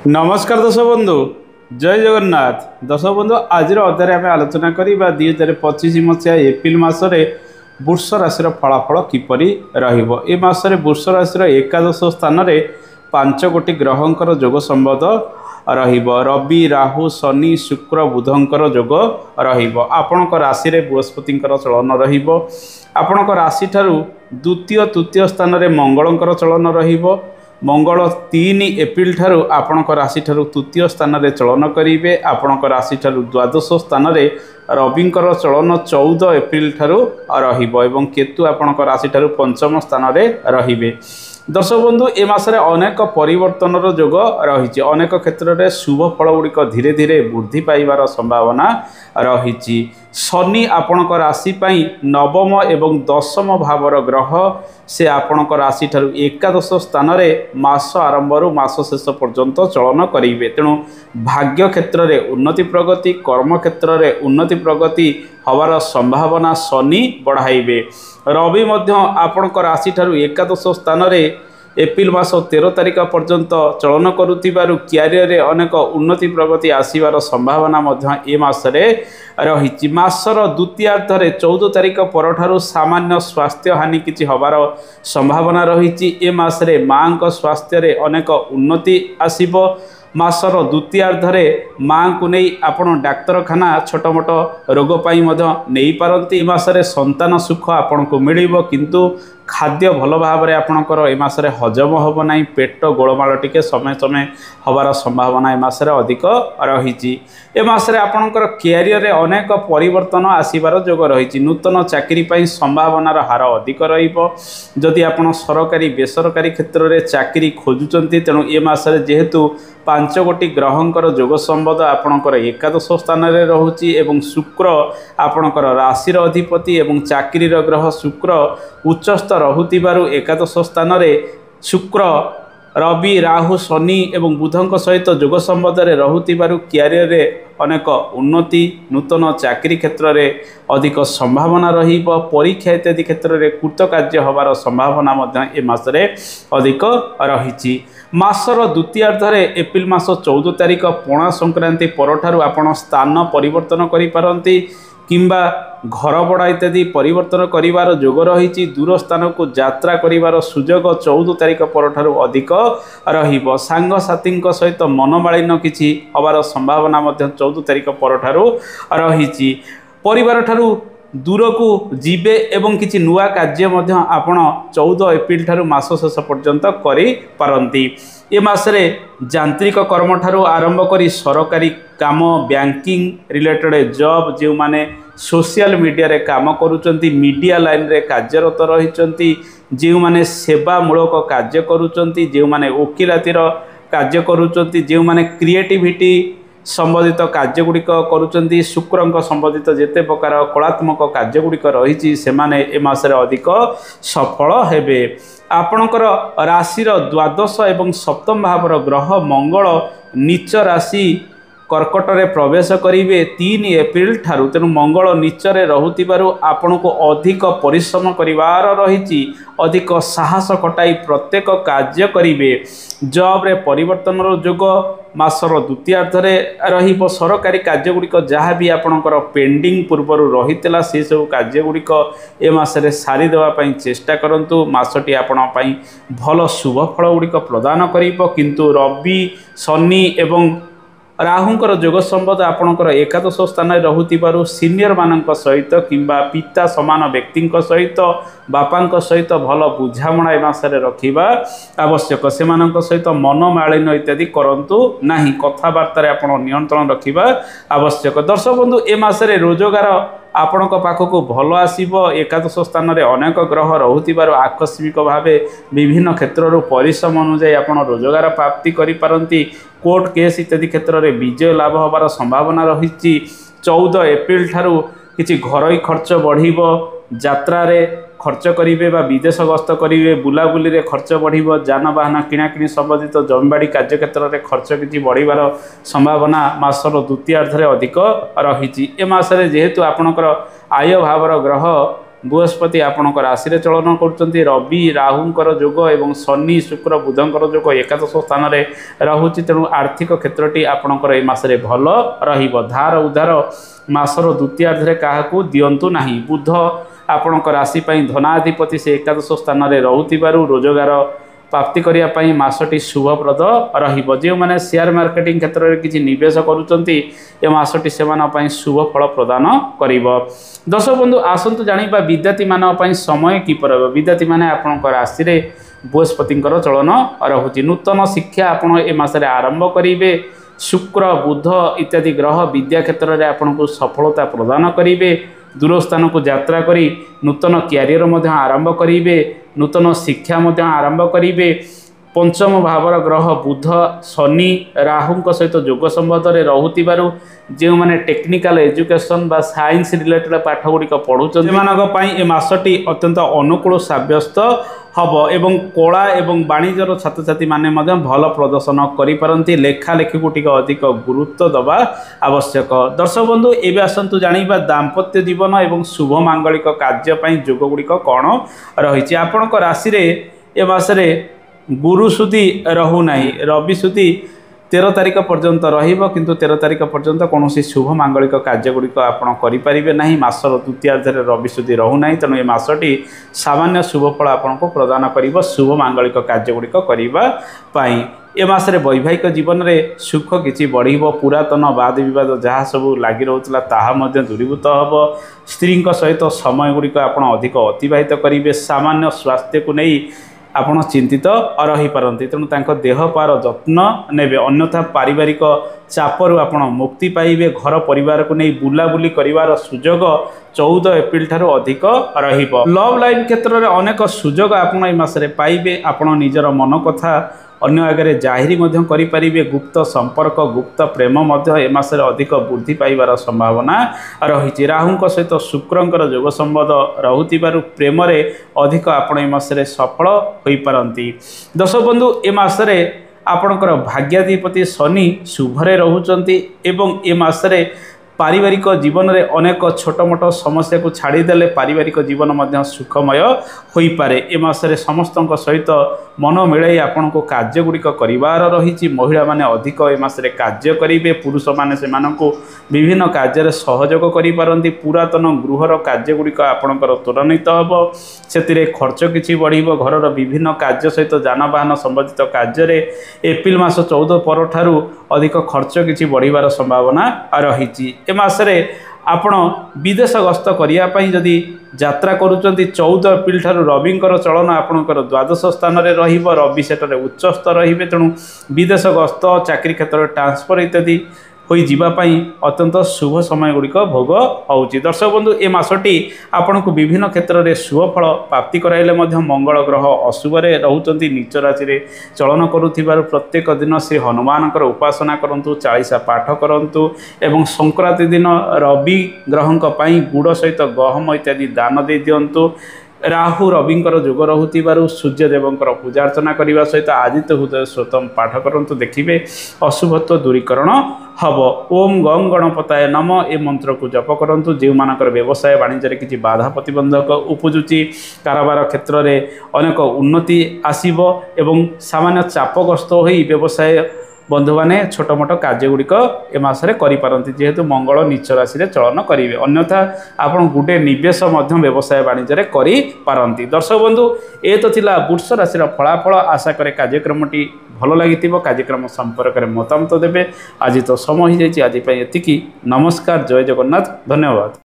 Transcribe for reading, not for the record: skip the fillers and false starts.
नमस्कार दर्शक बंधु जय जगन्नाथ दर्शक बंधु आज अध्याय आम आलोचना करवा 2025 मसीहा एप्रिल मसरे वृष राशि फलाफल किपरि रहिबो। ए मासरे वृष राशि एकादश स्थान में 5 गोटी ग्रहंकर जोग संबंध रहिबो। रवि राहु शनि शुक्र बुधंकर जोग रहिबो। आपणक राशि रे बृहस्पतिंकर चलन रहिबो। आपणक राशि ठारू द्वितीय तृतीय स्थान में मंगलंकर चलन रहिबो। मंगल 3 एप्रिल ठारू आपणक राशि ठारू तृतीय स्थान में चलन करेंगे। आपणक राशि ठारू द्वादश स्थान में रविंकर चलन 14 एप्रिल ठारू रहिबो एवं केतु आपणक राशि ठारू पंचम स्थान में रहिबे। दर्शक बंधु ए मासरे अनेक परिवर्तन जोग रही। अनेक क्षेत्र में शुभ फल गुड़िक धीरे धीरे वृद्धि पाइबार संभावना रही। शनि आपणक राशि नवम एवं दशम भावर ग्रह से आपणक राशि ठारू एकादश स्थान में मास आरंभ मास शेष पर्यंत चलन करेंगे। तेणु भाग्य क्षेत्र में उन्नति प्रगति कर्म क्षेत्र में उन्नति प्रगति हवार संभावना शनि बढ़ाइबे। रवि आपणक राशि ठारू एकादश स्थान में एप्रिल मास 13 तारिख पर्यंत चलन करुथिबारु क्यारियर अनेक उन्नति प्रगति आसीबार संभावना ए मासरे रही। मासर द्वितीयार्धरे 14 तारिख परठारु सामान्य स्वास्थ्य हानि किछि हबार संभावना रही। ए मासरे मां को स्वास्थ्य रे अनेक उन्नति आसीबो। मासर द्वितीयार्धरे मां को नहीं आपण डाक्तरखाना छोट मोट रोग पाई नहीं पारती। ए मासरे संतान सुख आपण को मिलिबो किंतु खाद्य भल भाव में आपणकर ए मासरे हजम हम ना। पेट गोलमाल टिके समय समय हबार संभावना ए मासरे अधिक रही। ए मासरे आपणकर कैरियर अनेक परिवर्तन आसीबार जोग रही। नूतन चाकरी पाई संभावनार हार अधिक रहिबो। जदि आपण सरकारी बेसरकारी क्षेत्र में चाकरी खोजुचंती तेणु ए मासरे जेहेतु 5 गोटी ग्रहंकर जोग संबंध आपणकर एकादश स्थान में रहुची एवं शुक्र आपणकर राशि अधिपति एवं चाकरी ग्रह शुक्र उच्चस्थ रहुतिबारु एकादश स्थान में शुक्र रवि राहु शनि एवं बुधंक सहित जोग संबंध में रहुतिबारु क्यारियर अनेक उन्नति नूतन चाकरी क्षेत्र में अधिक संभावना रहिबो। परीक्षा इत्यादि क्षेत्र में कृतकार्य हबार संभावना ए मासरे अधिक रही। मासर द्वितीयार्धरे एप्रिल मास 14 तारिख पणा संक्रांति परठारु आपण स्थान परिवर्तन करि पारंती किंबा घर बड़ा इत्यादि परिवर्तन करिवार जोग रही। दूर स्थान को यात्रा करिवार सुजोग 14 तारिख परठारु अधिक रहिबो। सांग साथी सहित मनमालिन्य किछि हबार संभावना 14 तारिख परठारु रही। परिवार ठारू दूर को जीवे एवं किछि नुआ कार्य आपण 14 एप्रिल ठारू मास शेष पर्यंत करि पारंती। ए मासरे यांत्रिक कर्म ठारू आरंभ करी सरकारी काम बैंकिंग रिलेटेड जॉब जो माने सोशल मीडिया रे काम करूचंती मीडिया लाइन रे कार्यरत रहिचंती जो माने सेवामूलक कार्य करूचंती जो माने वकिलातीर कार्य करूचंती जो माने क्रिएटिविटी संबंधित कार्य गुड़िक करुचंती शुक्रंक संबंधित जेते प्रकार कलात्मक कार्य गुड़िक रही से ए मासरे अधिक सफल हेबे। आपणकर राशिर द्वादश एवं सप्तम भावर ग्रह मंगल नीच राशि कर्कट रे प्रवेश करेंगे 3 एप्रिल ठारू। तेणु मंगल नीचरे रहुतिबारु आपण को अधिक परिश्रम करिवार रही। अधिक साहस खटाई प्रत्येक कार्य करेंगे। जॉब रे परिवर्तन जोग मासर द्वितीयार्धरे रहिबो। सरकारी कार्य गुड़िक जहाँ भी आपणकर पेंडिंग पूर्वर रही से सब कार्य गुड़िक ए मासरे सारी देवा पई चेष्टा करंतु। मासटी आपण पई भल शुभ फल गुड़िक प्रदान करिबो किंतु रवि शनि एवं राहुंकर जोग संबंध आपणकर एकादश स्थान में रहुतिबारु सीनियर मानक सहित किंबा पिता समान व्यक्ति सहित बापा सहित भल बुझामणा ए मासरे रखिबा आवश्यक। से सहित मनमालिन्य इत्यादि करंतु नाही। कथबार्ता आपण नियंत्रण रखिबा आवश्यक। दर्शक बंधु ए मासरे रोजगार आपण पाखक भल आसीबो। एकादश स्थान में अनेक ग्रह रहुतिबारु आकस्मिक भावे विभिन्न क्षेत्र परिश्रम अनुसार आपण रोजगार प्राप्ति करि पारंती। कोर्ट केस इत्यादि क्षेत्र में विजय लाभ होबार संभावना रही। 14 एप्रिल ठारू किछि घरोई खर्च बढ़िबो। यात्रा रे खर्च करेंगे विदेश गस्त करेंगे बुलाबुली रे खर्च बढ़िबो। जानवाहन किणाकिणी संबंधित जमीबाड़ी कार्य क्षेत्र में खर्च किछि बढ़िबार संभावना मासर द्वितीयार्धरे अधिक रही। ए मासरे जेहेतु आपणकर आय भावर ग्रह बृहस्पति आपणक राशि रे चलन कर रवि राहुंकर जोग एवं शनि शुक्र बुधंकर जोग एकादश स्थान में रहुची तेणु आर्थिक क्षेत्रटी आपणकर ए मासरे भल रहिबो। धार उधार मासर द्वितीयार्धे क्या दिंतु नाही। बुध आपणक राशि धनाधिपति से एकादश स्थान में रहुथिबारु रोजगार प्राप्ति करने मासटी शुभप्रद रहिबो। जो माने शेयर मार्केटिंग क्षेत्र में किसी निवेश करुचंती ए मासटी सेमानपाई शुभ फल प्रदान करिबो। दर्शक बंधु आसंतु जानिबा विद्यार्थी मानपाई समय किपर रहबो। विद्यार्थी माने आपनक राशि रे बृहस्पतिंकर चलन रहुची। नूतन शिक्षा आपण ए मासरे आरंभ करिवे। शुक्र बुध इत्यादि ग्रह विद्या क्षेत्र में आपको सफलता प्रदान करेंगे। दूर स्थान को यात्रा करी नूतन क्यारियर आरंभ करेंगे। नूतन शिक्षा आरंभ करेंगे। पंचम भावर ग्रह बुध शनि राहु सहित जोग संबंध में रहुथिबारु जो माने टेक्निकल एजुकेशन बा साइंस रिलेटेड पाठ गुड़िक पढ़ुचंती सेमानक ए मासटी अत्यंत अनुकूल साब्यस्त हब एवं कला एवं वाणिज्यर छात्र छात्री माने मध्य भल प्रदर्शन करिपारंती। लेखा लेखी को टिके अधिक गुरुत्व दबा आवश्यक। दर्शक बंधु एबे आसंतु जानिबा दाम्पत्य जीवन एवं शुभ मांगलिक कार्य पई जोग गुड़िक कौन रही। आपणक राशि रे ए मासरे गुरु सुधी रहू नाही। रवि सुधी 13 तारिख पर्यंत रहिबो किंतु 13 तारिख पर्यंत कौन शुभ मांगलिक कार्य गुड़िक आपड़ करें ना। मासर द्वितीयार्धे रवि सुधी रहू ना तेणु ए मासटी सामान्य शुभ फल आपन को प्रदान कर शुभ मांगलिक कार्य गुड़िक करने। ए मासरे वैवाहिक जीवन में सुख किसी बढ़िबो। पुरातन वाद विवाद जहाँ सब लगी रोला ताहा दूरीभूत हम। स्त्री सहित समय गुड़िक आप अधिक अतिवाहित करेंगे। सामान्य स्वास्थ्य को नहीं आपण चिंतित रही पारती तेणु तांको देह पार जत्न नेबे। अन्यथा पारिवारिक चापरू आपण मुक्ति पाइबे। घर परिवार को नहीं बुलाबुली करिवार सुजोग 14 एप्रिल ठारू अधिक रहिबो। लव लाइन क्षेत्र में अनेक सुजोग आपण ए मासरे पाइबे। आपण निजर मन कथा अन्य आगे जाहिरी करें। गुप्त संपर्क गुप्त प्रेम ए मासरे अधिक वृद्धि पाइबार संभावना रही। राहु सहित शुक्रंकर जोग संबंध रहुथिबारु प्रेम रे अधिक आपण ए मासरे सफल होई पारंती। दर्शक बंधु ए मासरे आपणकर भाग्याधिपति शनि शुभरे रहुचंती एवं ए मासरे पारिवारिक जीवन में अनेक छोट मोट समस्या को छाड़ीदे पारिवारिक जीवन में सुखमय हो पारे। ए मासरे समस्त सहित मन मिलाई आपण को कार्य गुड़िक करार रही। महिला माने अधिक ए मासरे कार्य करेंगे। पुरुष माने से विभिन्न कार्य सहयोग करें। पुरातन गृहर कार्य गुड़िक आपणकर त्वरान्वित हम। से खर्च किसी बढ़ घर विभिन्न कार्य सहित जानवाहन संबंधित कार्य एप्रिल मास 14 पर ठारू अधिक खर्च किसी बढ़िबार संभावना रही। ए मासरे आपण विदेश गस्त करने जदि यात्रा करुचंती 14 एप्रिल ठारू रविंकर चलन आपणकर द्वादश स्थान में रहिबो। रवि सेटर उच्चस्थ रहिबे तेणु विदेश गस्त चाकरी क्षेत्र ट्रांसफर इत्यादि होई जीवापाई अत्यंत शुभ समय गुड़िक भोग होउची। दर्शक बंधु ए मासटी आपण को विभिन्न क्षेत्र में शुभ फल प्राप्ति कराइले मंगल ग्रह अशुभ रहउचंती। नीच राशि रे चलन करुथिबारु प्रत्येक दिन श्री हनुमानकर उपासना करंतु। 40 पाठ करंतु एवं संक्रांति दिन रवि ग्रहंक पई गुड़ सहित गहम इत्यादि दान दे दियंतु। राहु रविंकर जोग रहुथिबारु सूर्यदेवंकर पूजा अर्चना करने सहित आदित्य हृदय श्रोतम पाठ करंतु। देखिए अशुभत्व दूरीकरण हम। ओम गं गणपताय नम ए मंत्र को जप करंतु। जो मानकर व्यवसाय वाणिज्य किसी बाधा प्रतिबंधक उपजुची कारोबार क्षेत्र में अनेक उन्नति आसीबो एवं सामान्य चापग्रस्त होई व्यवसाय बंधु मैंने छोट मोट कार्य गुड़िक ए मासरे करिपारंती जेहेतु मंगल नीच राशि रे चलन करेंगे। अन्यथा आपण गुटे निवेश व्यवसाय वाणिज्य करि पारंती। दर्शक बंधु ए तो थिला वृष राशि फलाफल। आशा करे कार्यक्रमटी भल लगी। कार्यक्रम संपर्क में मतामत देवे। आज तो समय हो जाए। आज एतिकी। नमस्कार। जय जगन्नाथ। धन्यवाद।